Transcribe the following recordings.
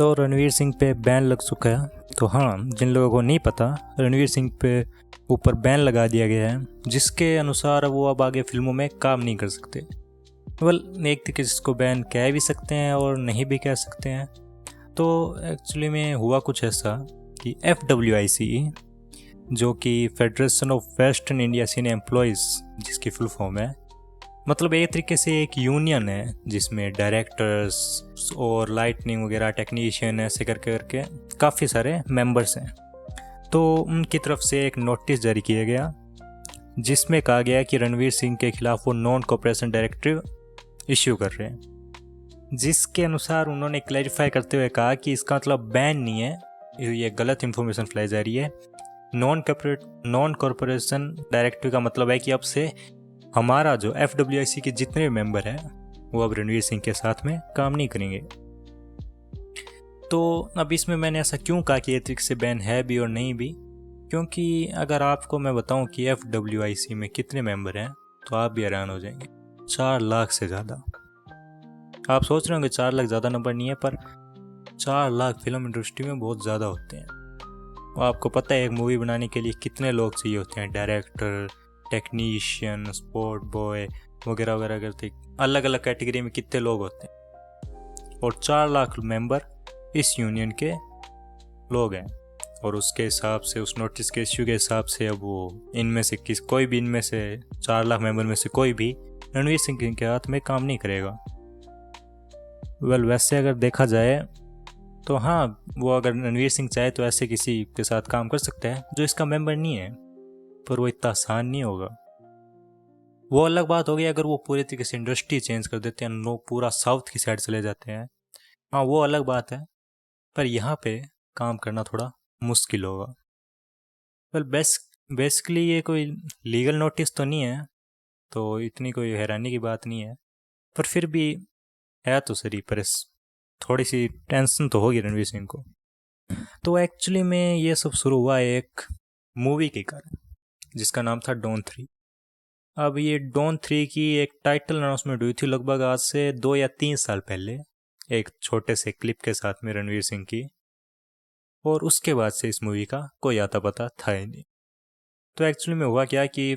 तो रणवीर सिंह पे बैन लग चुका है। तो हाँ, जिन लोगों को नहीं पता, रणवीर सिंह पे ऊपर बैन लगा दिया गया है, जिसके अनुसार वो अब आगे फिल्मों में काम नहीं कर सकते। एक तरीके से इसको बैन कह भी सकते हैं और नहीं भी कह सकते हैं। तो एक्चुअली में हुआ कुछ ऐसा कि FWICE, जो कि federation of western India cine employees जिसकी फुल फॉर्म है, मतलब एक तरीके से एक यूनियन है जिसमें डायरेक्टर्स और लाइटनिंग वगैरह टेक्नीशियन ऐसे करके काफ़ी सारे मेंबर्स हैं। तो उनकी तरफ से एक नोटिस जारी किया गया जिसमें कहा गया कि रणवीर सिंह के खिलाफ वो नॉन कोऑपरेशन डायरेक्टिव इश्यू कर रहे हैं, जिसके अनुसार उन्होंने क्लैरिफाई करते हुए कहा कि इसका मतलब बैन नहीं है, ये गलत इन्फॉर्मेशन फैलाई जा रही है। नॉन कॉरपोरेशन डायरेक्टिव का मतलब है कि अब से हमारा जो FWIC के जितने भी मेंबर हैं वो अब रणवीर सिंह के साथ में काम नहीं करेंगे। तो अब इसमें मैंने ऐसा क्यों कहा कि ये तरीके से बैन है भी और नहीं भी, क्योंकि अगर आपको मैं बताऊं कि FWIC में कितने मेंबर हैं तो आप भी हैरान हो जाएंगे। 4 लाख से ज़्यादा। आप सोच रहे होंगे 4 लाख ज़्यादा नंबर नहीं है, पर 4 लाख फिल्म इंडस्ट्री में बहुत ज़्यादा होते हैं। और आपको पता है एक मूवी बनाने के लिए कितने लोग चाहिए होते हैं, डायरेक्टर, टेक्नीशियन, स्पॉट बॉय वगैरह वगैरह करते, अलग अलग कैटेगरी में कितने लोग होते हैं। और 4 लाख मेंबर इस यूनियन के लोग हैं। और उसके हिसाब से, उस नोटिस के इश्यू के हिसाब से, अब वो इनमें से कोई भी इनमें से 4 लाख मेंबर में से कोई भी रणवीर सिंह के हाथ में काम नहीं करेगा। वैसे अगर देखा जाए तो हाँ, वो अगर रणवीर सिंह चाहे तो ऐसे किसी के साथ काम कर सकता है जो इसका मेंबर नहीं है, पर वो इतना आसान नहीं होगा। वो अलग बात हो गई अगर वो पूरे तरीके से इंडस्ट्री चेंज कर देते हैं, लोग पूरा साउथ की साइड चले जाते हैं, हाँ वो अलग बात है। पर यहाँ पे काम करना थोड़ा मुश्किल होगा। बेसिकली ये कोई लीगल नोटिस तो नहीं है, तो इतनी कोई हैरानी की बात नहीं है, पर फिर भी है तो सही। पर थोड़ी सी टेंशन तो होगी रणवीर सिंह को। तो एक्चुअली में ये सब शुरू हुआ एक मूवी के कारण जिसका नाम था डॉन 3। अब ये डॉन 3 की एक टाइटल अनाउंसमेंट हुई थी लगभग आज से 2 या 3 साल पहले, एक छोटे से क्लिप के साथ में रणवीर सिंह की, और उसके बाद से इस मूवी का कोई आता पता था ही नहीं। तो एक्चुअली में हुआ क्या कि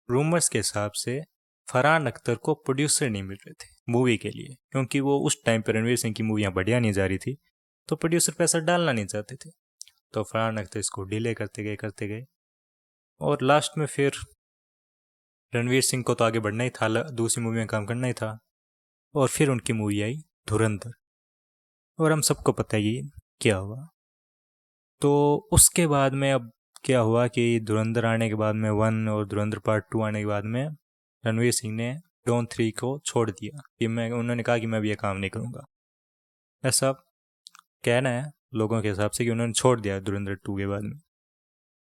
रूमर्स के हिसाब से फरहान अख्तर को प्रोड्यूसर नहीं मिल रहे थे मूवी के लिए, क्योंकि वो उस टाइम पर रणवीर सिंह की मूवियाँ बढ़िया नहीं जा रही थी, तो प्रोड्यूसर पैसा डालना नहीं चाहते थे। तो फरहान अख्तर इसको डिले करते गए और लास्ट में फिर रणवीर सिंह को तो आगे बढ़ना ही था, दूसरी मूवी में काम करना ही था, और फिर उनकी मूवी आई धुरंधर। और हम सबको पता है कि क्या हुआ। तो उसके बाद में अब क्या हुआ कि धुरंधर आने के बाद में 1 और धुरंधर पार्ट 2 आने के बाद में रणवीर सिंह ने डॉन 3 को छोड़ दिया कि उन्होंने कहा कि मैं अब ये काम नहीं करूँगा। ऐसा कहना है लोगों के हिसाब से कि उन्होंने छोड़ दिया धुरंधर 2 के बाद में।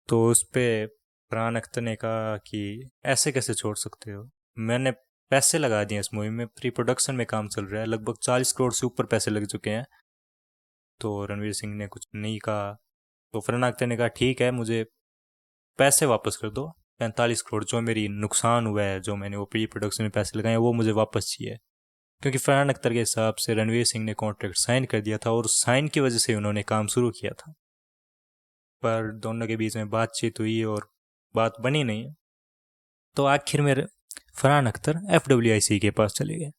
तो उस पर फरहान अख्तर ने कहा कि ऐसे कैसे छोड़ सकते हो, मैंने पैसे लगा दिए इस मूवी में, प्री प्रोडक्शन में काम चल रहा है, लगभग 40 करोड़ से ऊपर पैसे लग चुके हैं। तो रणवीर सिंह ने कुछ नहीं कहा। तो फरहान अख्तर ने कहा ठीक है, मुझे पैसे वापस कर दो, 45 करोड़ जो मेरी नुकसान हुआ है, जो मैंने वो प्री प्रोडक्शन में पैसे लगाए वो मुझे वापस चाहिए। क्योंकि फरहान अख्तर के हिसाब से रणवीर सिंह ने कॉन्ट्रैक्ट साइन कर दिया था और साइन की वजह से उन्होंने काम शुरू किया था, पर दोनों के बीच में बातचीत हुई और बात बनी नहीं। तो आखिर में फरहान अख्तर FWIC के पास चले गए,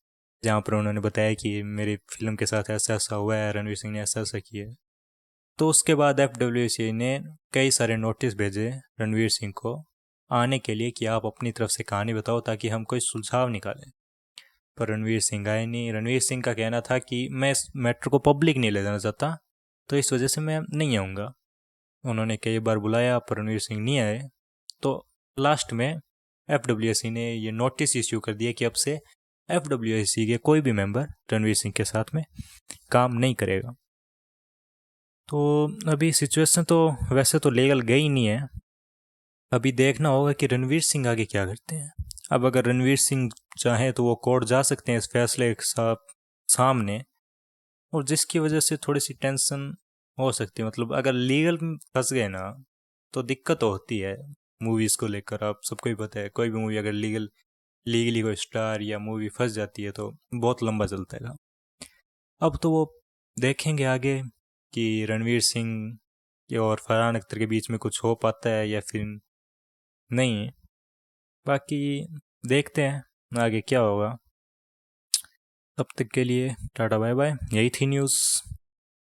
जहाँ पर उन्होंने बताया कि मेरी फिल्म के साथ ऐसा ऐसा हुआ है, रणवीर सिंह ने ऐसा ऐसा किया है। तो उसके बाद FWIC ने कई सारे नोटिस भेजे रणवीर सिंह को आने के लिए कि आप अपनी तरफ से कहानी बताओ ताकि हम कोई सुझाव निकालें। पर रणवीर सिंह आए नहीं। रणवीर सिंह का कहना था कि मैं इस मैटर को पब्लिक नहीं ले जाना चाहता, तो इस वजह से मैं नहीं आऊँगा। उन्होंने कई बार बुलाया पर रणवीर सिंह नहीं आए। तो लास्ट में FWIC ने ये नोटिस इश्यू कर दिया कि अब से FWIC के कोई भी मेंबर रणवीर सिंह के साथ में काम नहीं करेगा। तो अभी सिचुएशन तो वैसे तो लीगल गई नहीं है, अभी देखना होगा कि रणवीर सिंह आगे क्या करते हैं। अब अगर रणवीर सिंह चाहें तो वो कोर्ट जा सकते हैं इस फैसले के सामने, और जिसकी वजह से थोड़ी सी टेंशन हो सकती है। मतलब अगर लीगल फंस गए ना तो दिक्कत होती है मूवीज़ को लेकर। आप सबको ही पता है कोई भी मूवी अगर लीगली कोई स्टार या मूवी फंस जाती है तो बहुत लंबा चलता है। अब तो वो देखेंगे आगे कि रणवीर सिंह और फरहान अख्तर के बीच में कुछ हो पाता है या फिर नहीं है। बाकी देखते हैं आगे क्या होगा। तब तक के लिए टाटा बाय बाय। यही थी न्यूज़।